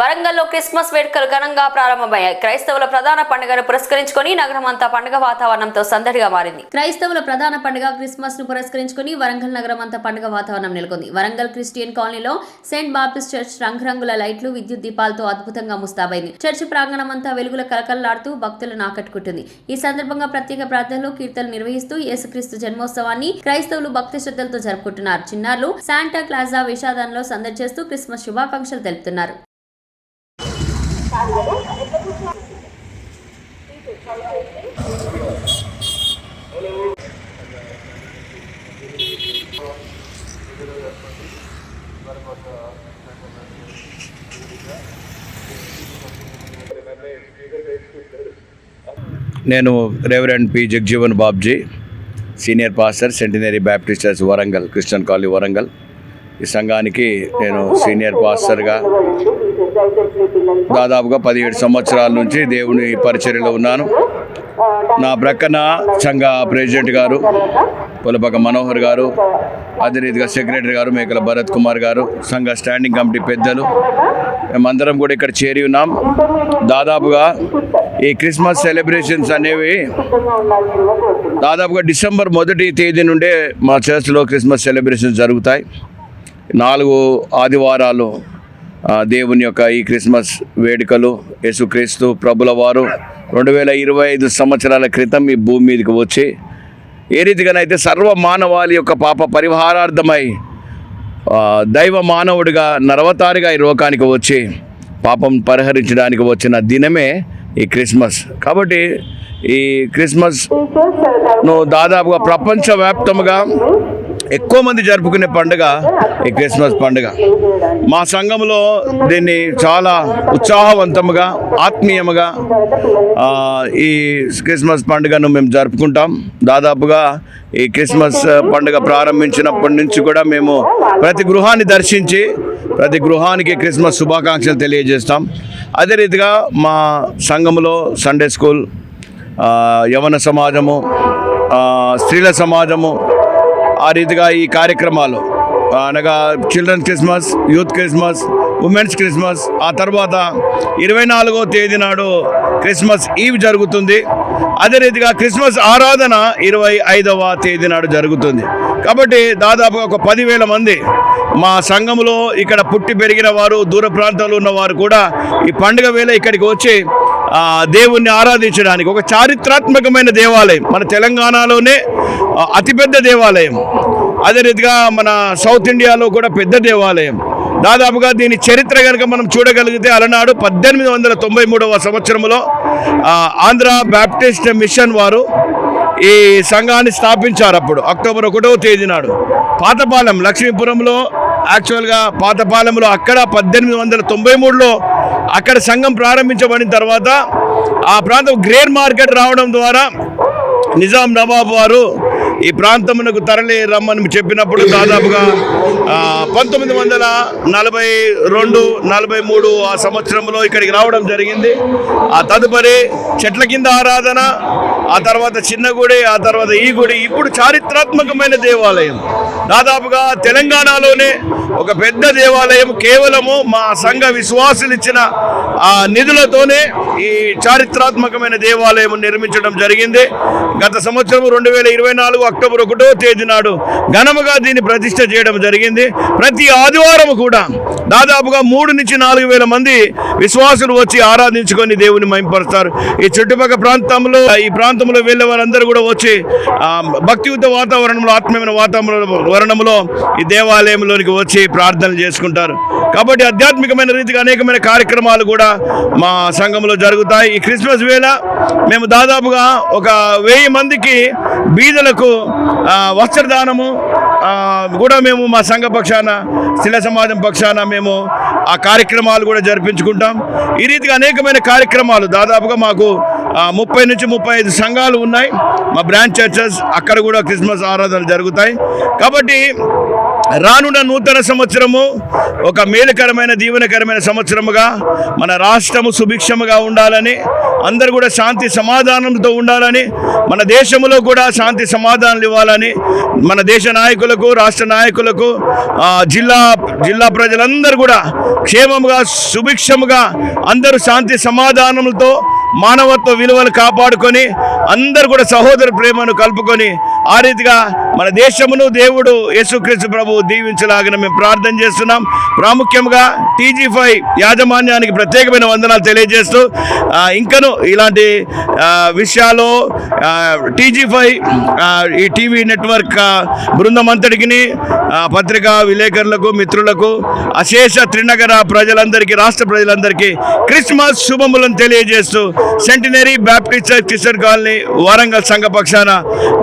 వరంగల్లో క్రిస్మస్ వేడుకలు ఘనంగా ప్రారంభమయ్యాయి. క్రైస్తవుల ప్రధాన పండుగను పురస్కరించుకొని నగరమంతా పండుగ వాతావరణంతో సందడిగా మారింది. క్రైస్తవుల ప్రధాన పండుగ క్రిస్మస్ ను పురస్కరించుకొని వరంగల్ నగరమంతా పండుగ వాతావరణం నెలకొంది. వరంగల్ క్రిస్టియన్ కాలనీలో సెయింట్ బాప్టిస్ట్ చర్చ్ రంగురంగుల లైట్లు, విద్యుత్ దీపాలతో అద్భుతంగా ముస్తాబైంది. చర్చ్ ప్రాంగణమంతా వెలుగుల కలకల్లాడుతూ భక్తులను ఆకట్టుకుంటుంది. ఈ సందర్భంగా ప్రత్యేక ప్రార్థనలు, కీర్తనలు నిర్వహిస్తూ యేసుక్రీస్తు జన్మోత్సవాన్ని క్రైస్తవులు భక్తి శ్రద్ధలతో జరుపుకుంటున్నారు. చిన్నారులు శాంటా క్లాజా వేషధారణలో సందడి చేస్తూ క్రిస్మస్ శుభాకాంక్షలు తెలుపుతున్నారు. నేను reverend P Jagjivan Babji, senior pastor, centenary Baptist church Warangal, Christian colony Warangal. ఈ సంఘానికి నేను సీనియర్ పాస్టర్గా దాదాపుగా 17 సంవత్సరాల నుంచి దేవుని పరిచర్యలో ఉన్నాను. నా ప్రక్కన సంఘ ప్రెసిడెంట్ గారు పులపక మనోహర్ గారు, అదే రీతిగా సెక్రటరీ గారు మేకల భరత్ కుమార్ గారు, సంఘ స్టాండింగ్ కమిటీ పెద్దలు, మేమందరం కూడా ఇక్కడ చేరి ఉన్నాం. దాదాపుగా ఈ క్రిస్మస్ సెలబ్రేషన్స్ అనేవి దాదాపుగా డిసెంబర్ 1వ తేదీ నుండే మా చర్చ్లో క్రిస్మస్ సెలబ్రేషన్స్ జరుగుతాయి. 4 ఆదివారాలు దేవుని యొక్క ఈ క్రిస్మస్ వేడుకలు యేసుక్రీస్తు ప్రభుల వారు 2025 సంవత్సరాల క్రితం ఈ భూమి మీదకి వచ్చి ఏ రీతిగానైతే సర్వ మానవాళి యొక్క పాప పరిహారార్థమై దైవ మానవుడిగా నరవతారిగా ఈ లోకానికి వచ్చి పాపం పరిహరించడానికి వచ్చిన దినమే ఈ క్రిస్మస్. కాబట్టి ఈ క్రిస్మస్ను దాదాపుగా ప్రపంచవ్యాప్తంగా ఎక్కువ మంది జరుపుకునే పండుగ ఈ క్రిస్మస్ పండుగ. మా సంఘంలో దీన్ని చాలా ఉత్సాహవంతంగా, ఆత్మీయంగా ఈ క్రిస్మస్ పండుగను మేము జరుపుకుంటాం. దాదాపుగా ఈ క్రిస్మస్ పండుగ ప్రారంభించినప్పటి నుంచి కూడా మేము ప్రతి గృహాన్ని దర్శించి ప్రతి గృహానికి క్రిస్మస్ శుభాకాంక్షలు తెలియజేస్తాం. అదే రీతిగా మా సంఘంలో సండే స్కూల్, యవన సమాజము, స్త్రీల సమాజము, ఆ రీతిగా ఈ కార్యక్రమాలు అనగా children's Christmas, youth Christmas, women's Christmas, ఆ తర్వాత 24వ తేదీ నాడు క్రిస్మస్ ఈవ్ జరుగుతుంది. అదే రీతిగా క్రిస్మస్ ఆరాధన 25వ తేదీ నాడు జరుగుతుంది. కాబట్టి దాదాపుగా ఒక 10,000 మంది మా సంఘంలో ఇక్కడ పుట్టి పెరిగిన వారు, దూర ప్రాంతాల్లో ఉన్నవారు కూడా ఈ పండుగ వేళ ఇక్కడికి వచ్చి దేవుణ్ణి ఆరాధించడానికి, ఒక చారిత్రాత్మకమైన దేవాలయం, మన తెలంగాణలోనే అతిపెద్ద దేవాలయం, అదే రీతిగా మన సౌత్ ఇండియాలో కూడా పెద్ద దేవాలయం. దాదాపుగా దీని చరిత్ర కనుక మనం చూడగలిగితే అలనాడు 1893వ సంవత్సరంలో ఆంధ్ర బ్యాప్టిస్ట్ మిషన్ వారు ఈ సంఘాన్ని స్థాపించారు. అప్పుడు అక్టోబర్ 1వ తేదీ నాడు పాతపాలెం, లక్ష్మీపురంలో, యాక్చువల్గా పాతపాలెంలో అక్కడ 1893లో అక్కడ సంఘం ప్రారంభించబడిన తర్వాత ఆ ప్రాంతం గ్రేర్ మార్కెట్ రావడం ద్వారా నిజాం నవాబు వారు ఈ ప్రాంతమునకు తరలి రమ్మని చెప్పినప్పుడు దాదాపుగా 1942-43 ఆ సంవత్సరంలో ఇక్కడికి రావడం జరిగింది. ఆ తదుపరి చెట్ల కింద ఆరాధన, ఆ తర్వాత చిన్న గుడి, ఆ తర్వాత ఈ గుడి, ఇప్పుడు చారిత్రాత్మకమైన దేవాలయం. దాదాపుగా తెలంగాణలోనే ఒక పెద్ద దేవాలయం. కేవలము మా సంఘ విశ్వాసులు ఇచ్చిన ఆ నిధులతోనే ఈ చారిత్రాత్మకమైన దేవాలయం నిర్మించడం జరిగింది. గత సంవత్సరం 2024 అక్టోబర్ 1వ తేదీ నాడు ఘనముగా దీన్ని ప్రతిష్ఠ చేయడం జరిగింది. ప్రతి ఆదివారం కూడా దాదాపుగా 3 నుంచి 4 వేల మంది విశ్వాసులు వచ్చి ఆరాధించుకొని దేవుని మహిమపరుస్తారు. ఈ చుట్టుపక్కల ప్రాంతంలో, ఈ ప్రాంతంలో వెళ్ళే వారందరూ కూడా వచ్చి భక్తియుత వాతావరణంలో, ఆత్మీయమైన వాతావరణంలో ఈ దేవాలయంలోనికి వచ్చి ప్రార్థనలు చేసుకుంటారు. కాబట్టి ఆధ్యాత్మికమైన రీతిగా అనేకమైన కార్యక్రమాలు కూడా మా సంఘంలో జరుగుతాయి. ఈ క్రిస్మస్ వేళ మేము దాదాపుగా ఒక 1000 మందికి బీదలకు వస్త్రదానము కూడా మేము మా సంఘ పక్షాన, స్త్రీల సమాజం పక్షాన మేము ఆ కార్యక్రమాలు కూడా జరిపించుకుంటాం. ఈ రీతిగా అనేకమైన కార్యక్రమాలు దాదాపుగా మాకు 30 నుంచి 35 సంఘాలు ఉన్నాయి. మా బ్రాంచ్ చర్చెస్, అక్కడ కూడా క్రిస్మస్ ఆరాధనలు జరుగుతాయి. కాబట్టి రానున్న నూతన సంవత్సరము ఒక మేలుకరమైన దీవెనకరమైన సంవత్సరముగా మన రాష్ట్రము సుభిక్షముగా ఉండాలని, అందరూ కూడా శాంతి సమాధానంతో ఉండాలని, మన దేశంలో కూడా శాంతి సమాధానాలు ఇవ్వాలని మన దేశ నాయకులకు, రాష్ట్ర నాయకులకు, జిల్లా ప్రజలందరూ కూడా క్షేమముగా సుభిక్షముగా అందరూ శాంతి సమాధానములతో మానవత్వ విలువలు కాపాడుకొని అందరూ కూడా సహోదర ప్రేమను కలుపుకొని ఆ రీతిగా మన దేశమును దేవుడు యేసుక్రీస్తు ప్రభువు దీవించలాగిన మేము ప్రార్థన చేస్తున్నాం. ప్రాముఖ్యంగా TG5 యాజమాన్యానికి ప్రత్యేకమైన వందనాలు తెలియజేస్తూ ఇంకను ఇలాంటి విషయాల్లో TG5 ఈ టీవీ నెట్వర్క్ బృందం అంతటికి, పత్రికా విలేకరులకు, మిత్రులకు, అశేష త్రినగర ప్రజలందరికీ, రాష్ట్ర ప్రజలందరికీ క్రిస్మస్ శుభములను తెలియజేస్తూ centenary Baptist church Kishan colony Warangal సంఘ పక్షాన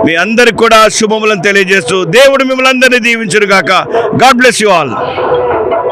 మీ అందరికి కూడా శుభములను తెలియజేస్తూ దేవుడు మిమ్మల్ని అందరినీ దీవించును గాక. God bless you all.